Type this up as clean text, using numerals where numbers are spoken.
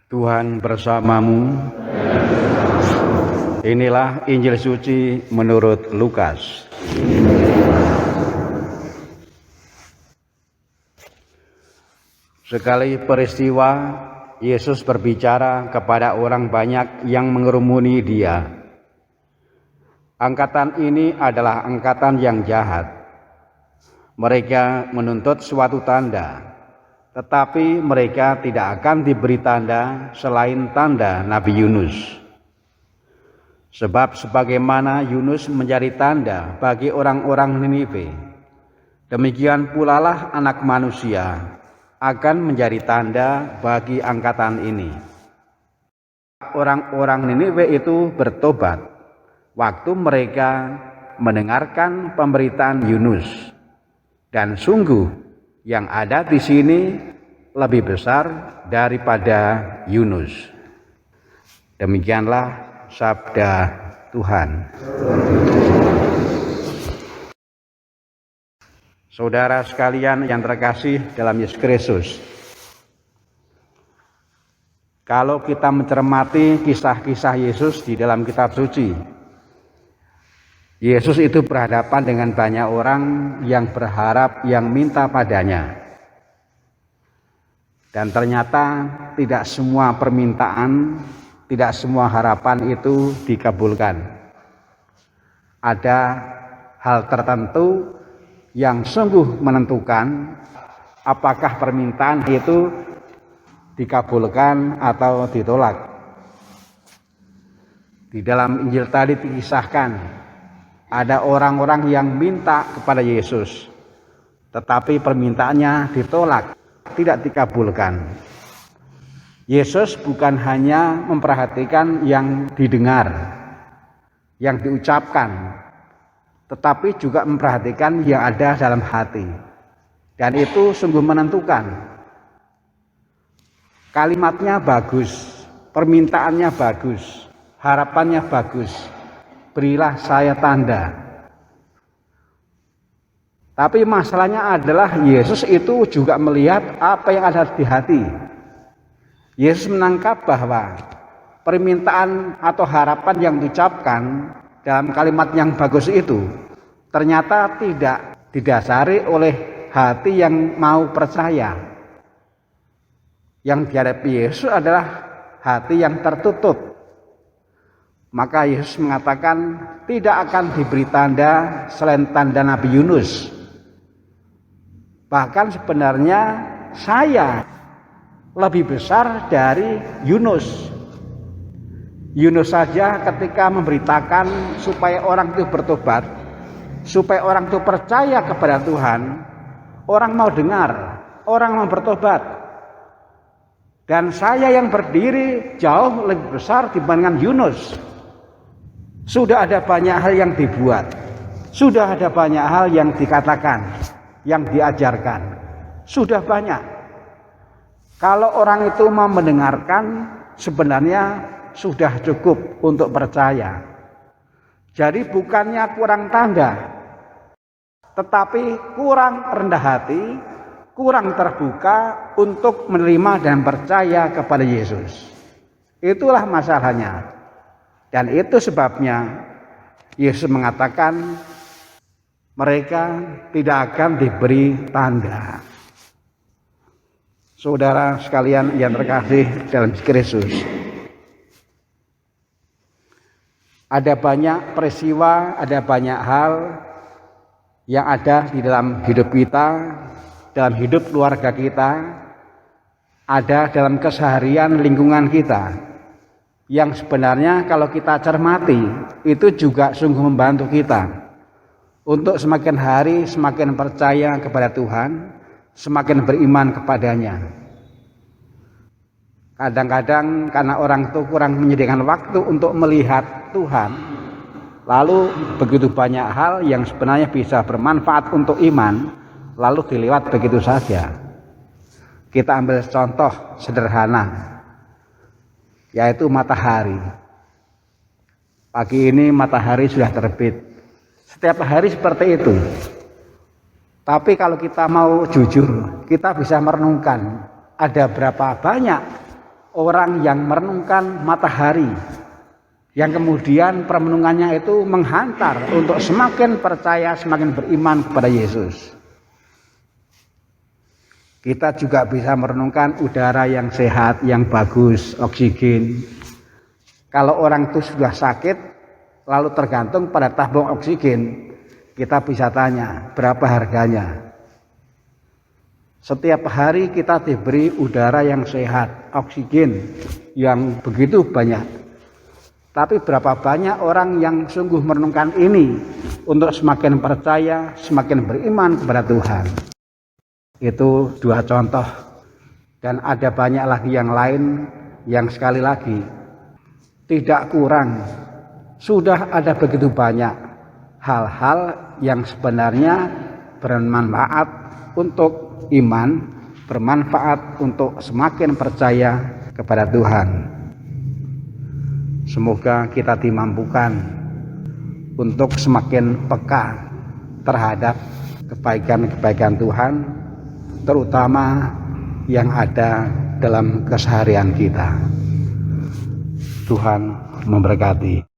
Tuhan bersamamu. Inilah Injil suci menurut Lukas. Sekali peristiwa, Yesus berbicara kepada orang banyak yang mengerumuni Dia. Angkatan ini adalah angkatan yang jahat. Mereka menuntut suatu tanda, tetapi mereka tidak akan diberi tanda selain tanda Nabi Yunus. Sebab sebagaimana Yunus menjadi tanda bagi orang-orang Niniwe, demikian pula lah Anak Manusia akan menjadi tanda bagi angkatan ini. Orang-orang Niniwe itu bertobat waktu mereka mendengarkan pemberitaan Yunus, dan sungguh yang ada di sini lebih besar daripada Yunus. Demikianlah sabda Tuhan. Saudara sekalian yang terkasih dalam Yesus Kristus, kalau kita mencermati kisah-kisah Yesus di dalam kitab suci, Yesus itu berhadapan dengan banyak orang yang berharap, yang minta padanya. Dan ternyata tidak semua permintaan, tidak semua harapan itu dikabulkan. Ada hal tertentu yang sungguh menentukan apakah permintaan itu dikabulkan atau ditolak. Di dalam Injil tadi dikisahkan ada orang-orang yang minta kepada Yesus, tetapi permintaannya ditolak, tidak dikabulkan. Yesus bukan hanya memperhatikan yang didengar, yang diucapkan, tetapi juga memperhatikan yang ada dalam hati. Dan itu sungguh menentukan. Kalimatnya bagus, permintaannya bagus, harapannya bagus. Berilah saya tanda. Tapi masalahnya adalah Yesus itu juga melihat apa yang ada di hati. Yesus menangkap bahwa permintaan atau harapan yang diucapkan dalam kalimat yang bagus itu ternyata tidak didasari oleh hati yang mau percaya. Yang dihadapi Yesus adalah hati yang tertutup. Maka Yesus mengatakan tidak akan diberi tanda selain tanda Nabi Yunus. Bahkan sebenarnya saya lebih besar dari Yunus. Yunus saja ketika memberitakan supaya orang itu bertobat, supaya orang itu percaya kepada Tuhan, orang mau dengar, orang mau bertobat. Dan saya yang berdiri jauh lebih besar dibandingkan Yunus. Sudah ada banyak hal yang dibuat, sudah ada banyak hal yang dikatakan, yang diajarkan, sudah banyak. Kalau orang itu mau mendengarkan, sebenarnya sudah cukup untuk percaya. Jadi bukannya kurang tanda, tetapi kurang rendah hati, kurang terbuka untuk menerima dan percaya kepada Yesus. Itulah masalahnya. Dan itu sebabnya Yesus mengatakan mereka tidak akan diberi tanda. Saudara sekalian yang terkasih dalam Kristus, ada banyak peristiwa, ada banyak hal yang ada di dalam hidup kita, dalam hidup keluarga kita, ada dalam keseharian lingkungan kita, yang sebenarnya kalau kita cermati itu juga sungguh membantu kita untuk semakin hari semakin percaya kepada Tuhan, semakin beriman kepadanya. Kadang-kadang karena orang itu kurang menyediakan waktu untuk melihat Tuhan, lalu begitu banyak hal yang sebenarnya bisa bermanfaat untuk iman lalu dilewat begitu saja. Kita ambil contoh sederhana, yaitu matahari. Pagi ini matahari sudah terbit. Setiap hari seperti itu. Tapi kalau kita mau jujur, kita bisa merenungkan ada berapa banyak orang yang merenungkan matahari, yang kemudian perenungannya itu menghantar untuk semakin percaya, semakin beriman kepada Yesus. Kita juga bisa merenungkan udara yang sehat, yang bagus, oksigen. Kalau orang itu sudah sakit, lalu tergantung pada tabung oksigen, kita bisa tanya berapa harganya. Setiap hari kita diberi udara yang sehat, oksigen yang begitu banyak. Tapi berapa banyak orang yang sungguh merenungkan ini untuk semakin percaya, semakin beriman kepada Tuhan. Itu dua contoh. Dan ada banyak lagi yang lain yang sekali lagi tidak kurang. Sudah ada begitu banyak hal-hal yang sebenarnya bermanfaat untuk iman, bermanfaat untuk semakin percaya kepada Tuhan. Semoga kita dimampukan untuk semakin peka terhadap kebaikan-kebaikan Tuhan, terutama yang ada dalam keseharian kita. Tuhan memberkati.